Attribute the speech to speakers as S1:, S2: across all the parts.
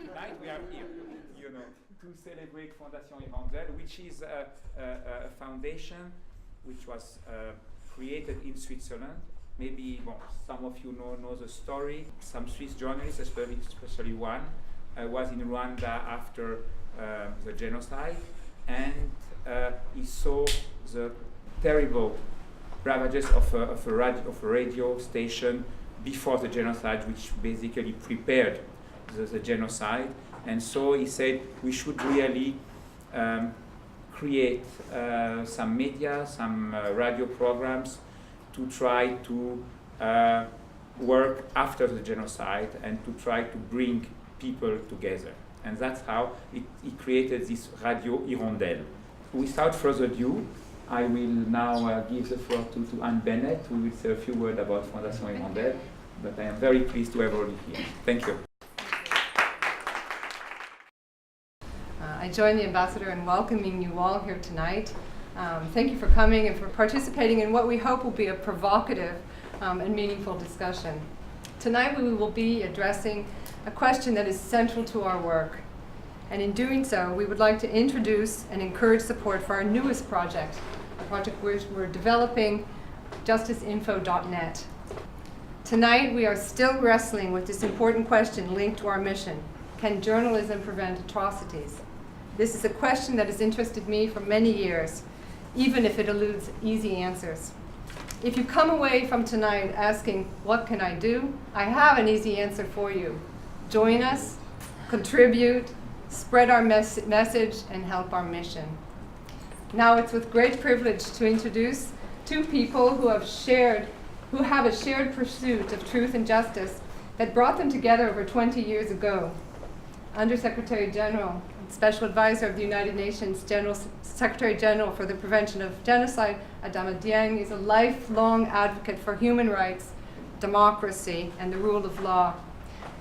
S1: tonight we are here, to celebrate Fondation Hirondelle, which is a foundation which was created in Switzerland. Maybe some of you know the story. Some Swiss journalists, especially one, was in Rwanda after the genocide, and he saw the terrible ravages of a radio station before the genocide, which basically prepared the genocide. And so he said we should really create some media, some radio programs to try to work after the genocide and to try to bring people together. And that's how he created this Radio Hirondelle. Without further ado, I will now give the floor to Anne Bennett, who will say a few words about Fondation Hirondelle. But I am very pleased to have her here. Thank you.
S2: I join the ambassador in welcoming you all here tonight. Thank you for coming and for participating in what we hope will be a provocative and meaningful discussion. Tonight we will be addressing a question that is central to our work. And in doing so, we would like to introduce and encourage support for our newest project, a project which we're developing, justiceinfo.net. Tonight we are still wrestling with this important question linked to our mission. Can journalism prevent atrocities? This is a question that has interested me for many years, even if it eludes easy answers. If you come away from tonight asking, what can I do? I have an easy answer for you. Join us, contribute, spread our message, and help our mission. Now it's with great privilege to introduce two people who have a shared pursuit of truth and justice that brought them together over 20 years ago. Undersecretary General and Special Advisor of the United Nations Secretary General for the Prevention of Genocide, Adama Dieng, is a lifelong advocate for human rights, democracy, and the rule of law.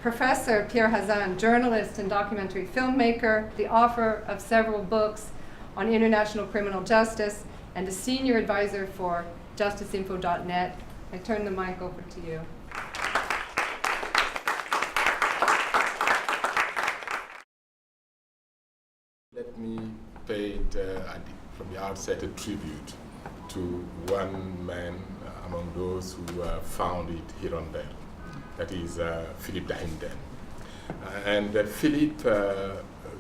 S2: Professor Pierre Hazan, journalist and documentary filmmaker, the author of several books on international criminal justice, and a senior advisor for justiceinfo.net. I turn the mic over to you.
S3: Let me pay from the outset a tribute to one man among those who founded Hirondelle. That is Philippe Dieng. And Philippe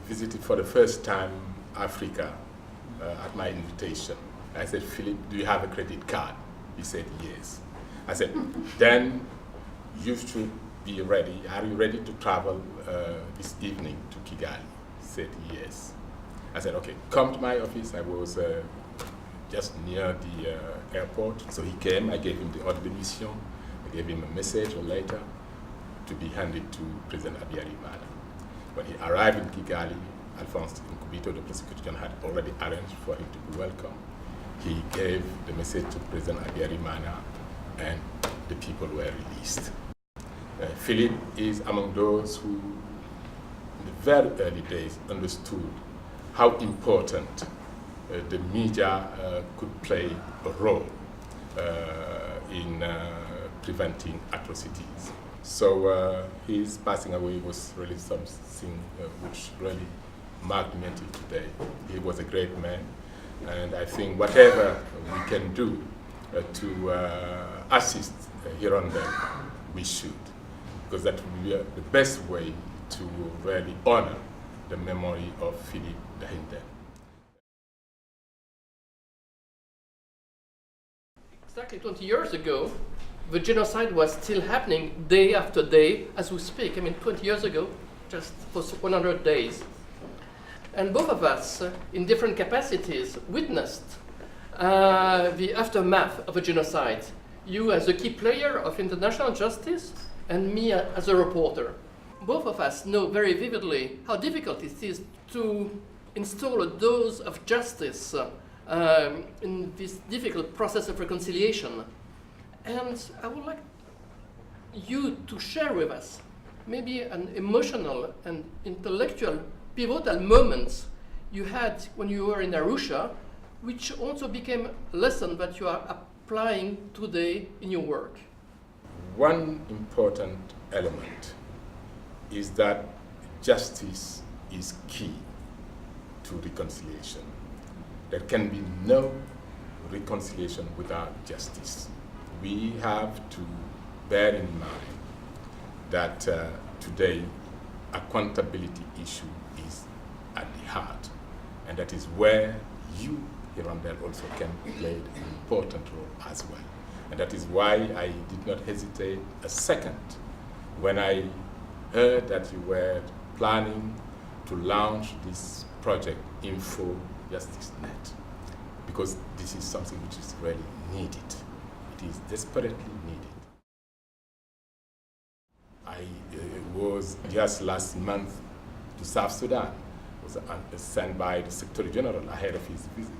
S3: visited for the first time Africa at my invitation. I said, Philippe, do you have a credit card? He said, yes. I said, then you should be ready. Are you ready to travel this evening to Kigali? He said, yes. I said, okay, come to my office. I was just near the airport. So he came, I gave him the ordre de mission. I gave him a message, a letter, to be handed to President Habyarimana. When he arrived in Kigali, Alphonse Nkubito, the prosecutor general, had already arranged for him to be welcome. He gave the message to President Habyarimana, and the people were released. Philippe is among those who, in the very early days, understood how important the media could play a role in preventing atrocities. So his passing away was really something which really marked me until today. He was a great man, and I think whatever we can do to assist Hirondelle, we should, because that will be the best way to really honor the memory of Philippe Dieng.
S4: Exactly 20 years ago, the genocide was still happening day after day as we speak. I mean, 20 years ago, just for 100 days. And both of us, in different capacities, witnessed the aftermath of a genocide. You as a key player of international justice, and me as a reporter. Both of us know very vividly how difficult it is to install a dose of justice in this difficult process of reconciliation. And I would like you to share with us maybe an emotional and intellectual pivotal moments you had when you were in Arusha, which also became a lesson that you are applying today in your work.
S3: One important element is that justice is key to reconciliation. There can be no reconciliation without justice. We have to bear in mind that today accountability issue is at the heart, and that is where you, Hirondelle, also can play an important role as well. And that is why I did not hesitate a second when I heard that you were planning to launch this project, Info Justice Net, because this is something which is really needed. It is desperately needed. I was just last month to South Sudan. Was sent by the Secretary General ahead of his visit.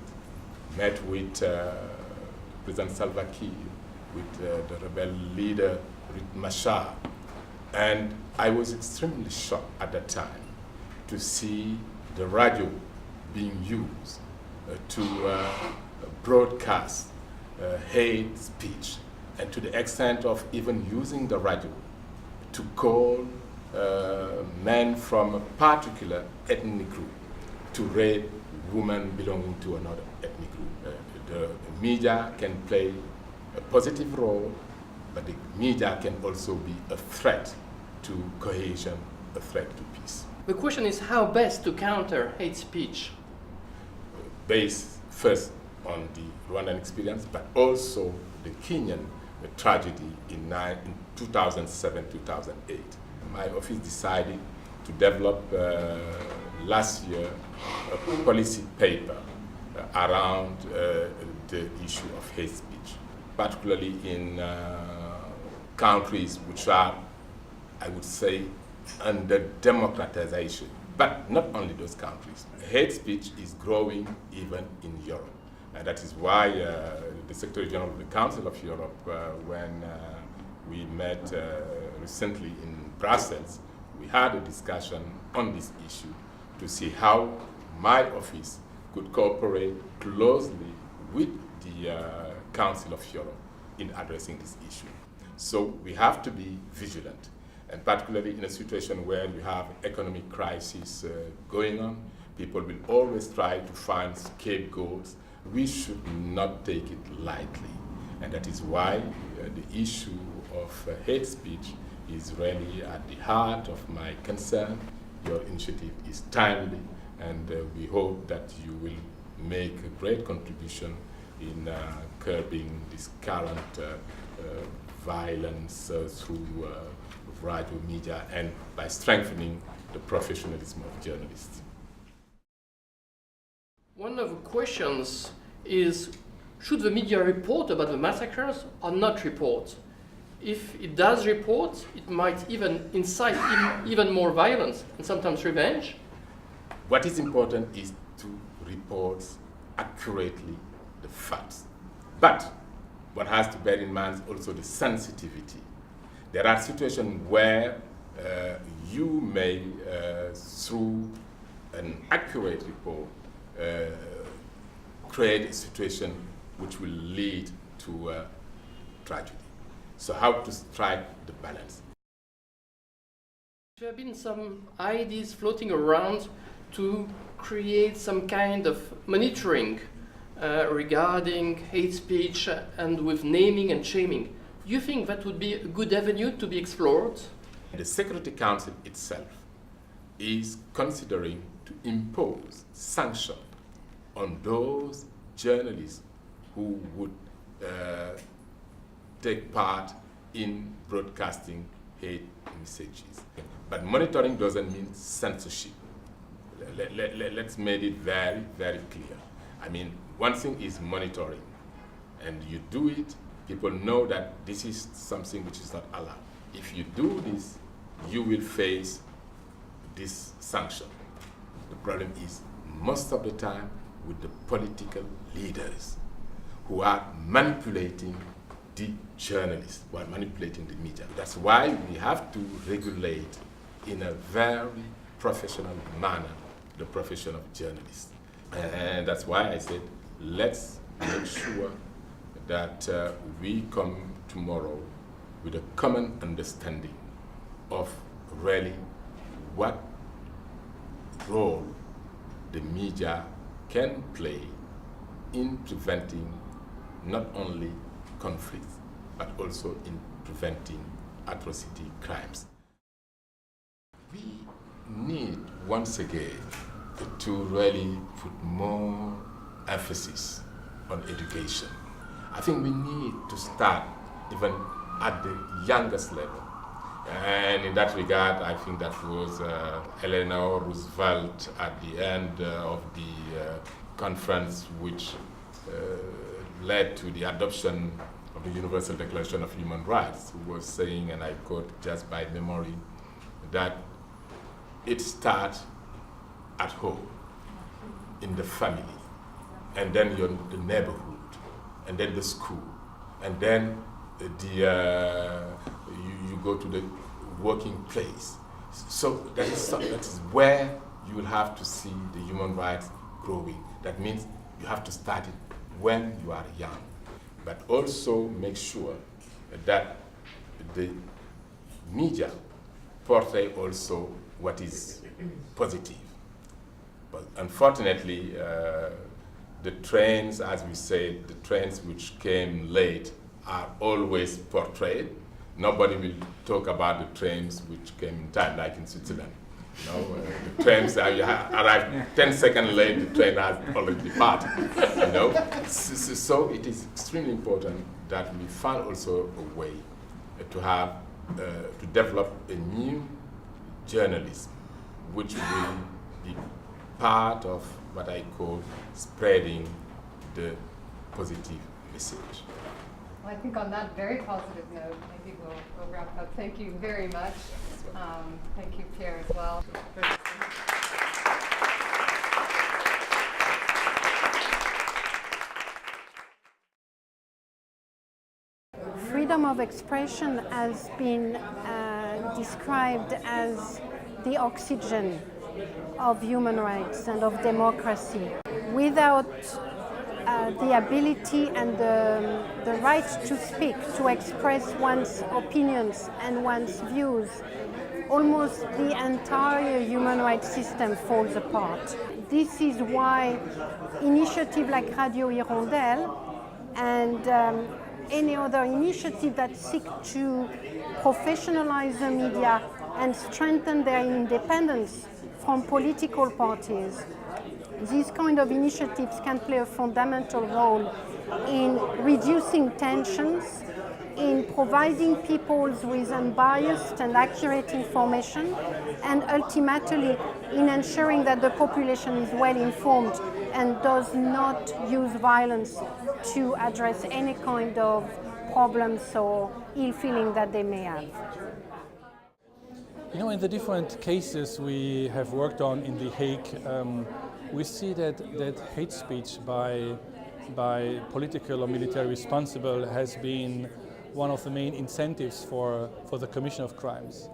S3: Met with President Salva Kiir, with the rebel leader Riek Machar, and I was extremely shocked at that time to see the radio being used to broadcast hate speech, and to the extent of even using the radio to call men from a particular ethnic group to rape women belonging to another ethnic group. The media can play a positive role, but the media can also be a threat to cohesion, a threat to peace.
S4: The question is how best to counter hate speech?
S3: Based first on the Rwandan experience, but also the Kenyan tragedy in 2007-2008. My office decided to develop last year a policy paper around the issue of hate speech, particularly in countries which are, I would say, under democratization, but not only those countries. Hate speech is growing even in Europe. And that is why the Secretary General of the Council of Europe, when we met recently in Brussels, we had a discussion on this issue to see how my office could cooperate closely with the Council of Europe in addressing this issue. So we have to be vigilant, and particularly in a situation where you have economic crisis going on, people will always try to find scapegoats. We should not take it lightly, and that is why the issue of hate speech is really at the heart of my concern. Your initiative is timely, and we hope that you will make a great contribution in curbing this current violence through radio media and by strengthening the professionalism of journalists.
S4: One of the questions is, should the media report about the massacres or not report? If it does report, it might even incite even more violence and sometimes revenge.
S3: What is important is to report accurately the facts. But one has to bear in mind also the sensitivity. There are situations where you may, through an accurate report, create a situation which will lead to tragedy. So how to strike the balance?
S4: There have been some ideas floating around to create some kind of monitoring regarding hate speech and with naming and shaming. Do you think that would be a good avenue to be explored?
S3: The Security Council itself is considering to impose sanctions on those journalists who would take part in broadcasting hate messages. But monitoring doesn't mean censorship. Let's make it very, very clear. I mean, one thing is monitoring, and you do it, people know that this is something which is not allowed. If you do this, you will face this sanction. The problem is most of the time with the political leaders who are manipulating the journalists, who are manipulating the media. That's why we have to regulate in a very professional manner the profession of journalists. And that's why I said, let's make sure that we come tomorrow with a common understanding of really what role the media can play in preventing not only conflicts, but also in preventing atrocity crimes. We need, once again, to really put more emphasis on education. I think we need to start even at the youngest level. And in that regard, I think that was Eleanor Roosevelt at the end of the conference which led to the adoption of the Universal Declaration of Human Rights, who was saying, and I quote just by memory, that it starts at home, in the family, and then the neighborhood, and then the school, and then you go to the working place. So that is where you will have to see the human rights growing. That means you have to start it when you are young, but also make sure that the media portray also what is positive. But unfortunately, the trends, as we said, the trends which came late are always portrayed. Nobody will talk about the trains which came in time, like in Switzerland. You know, the trains arrive 10 seconds late, the train has already departed. You know, so it is extremely important that we find also a way to have to develop a new journalism, which will be part of what I call spreading the positive message.
S2: Well, I think on that very positive note, maybe we'll wrap up. Thank you very much. Thank you, Pierre, as well.
S5: Freedom of expression has been described as the oxygen of human rights and of democracy. Without the ability and the right to speak, to express one's opinions and one's views, almost the entire human rights system falls apart. This is why initiatives like Radio Hirondelle and any other initiative that seek to professionalize the media and strengthen their independence from political parties, these kind of initiatives can play a fundamental role in reducing tensions, in providing people with unbiased and accurate information, and ultimately in ensuring that the population is well informed and does not use violence to address any kind of problems or ill feeling that they may have.
S6: You know, in the different cases we have worked on in The Hague, we see that hate speech by political or military responsible has been one of the main incentives for the commission of crimes.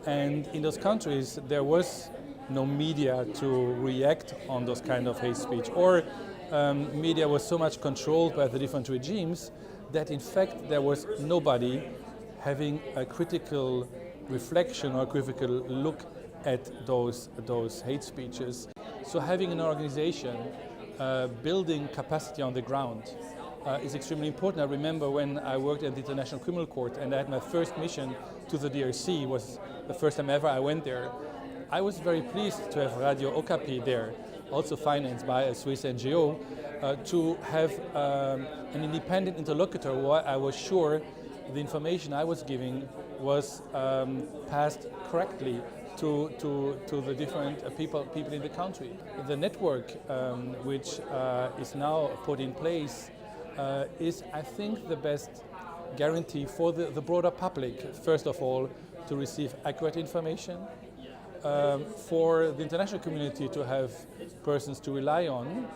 S6: And in those countries, there was no media to react on those kind of hate speech, or media was so much controlled by the different regimes that in fact there was nobody having a critical reflection or critical look at those hate speeches. So having an organization building capacity on the ground is extremely important. I remember when I worked at the International Criminal Court and I had my first mission to the DRC, was the first time ever I went there. I was very pleased to have Radio Okapi there, also financed by a Swiss NGO, to have an independent interlocutor where I was sure the information I was giving was passed correctly to the different people in the country. The network which is now put in place is, I think, the best guarantee for the broader public, first of all, to receive accurate information, for the international community to have persons to rely on,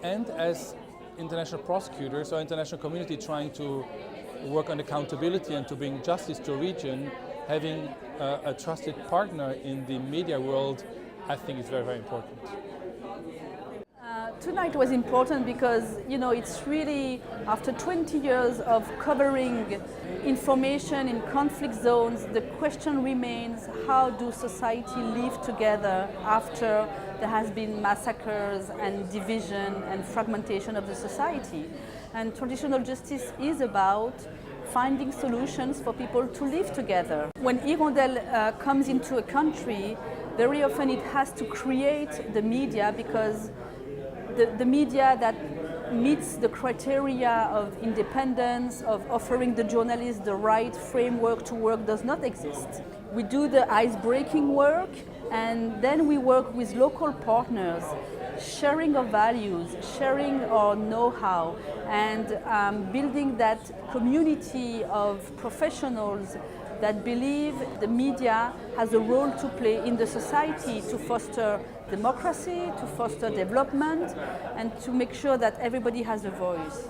S6: and as international prosecutors or international community trying to work on accountability and to bring justice to a region, having a trusted partner in the media world, I think is very, very important.
S7: Tonight was important because, it's really after 20 years of covering information in conflict zones, the question remains, how do society live together after there has been massacres and division and fragmentation of the society? And transitional justice is about finding solutions for people to live together. When Hirondelle comes into a country, very often it has to create the media, because the media that meets the criteria of independence, of offering the journalists the right framework to work, does not exist. We do the ice-breaking work, and then we work with local partners, sharing our values, sharing our know-how, and building that community of professionals that believe the media has a role to play in the society to foster democracy, to foster development, and to make sure that everybody has a voice.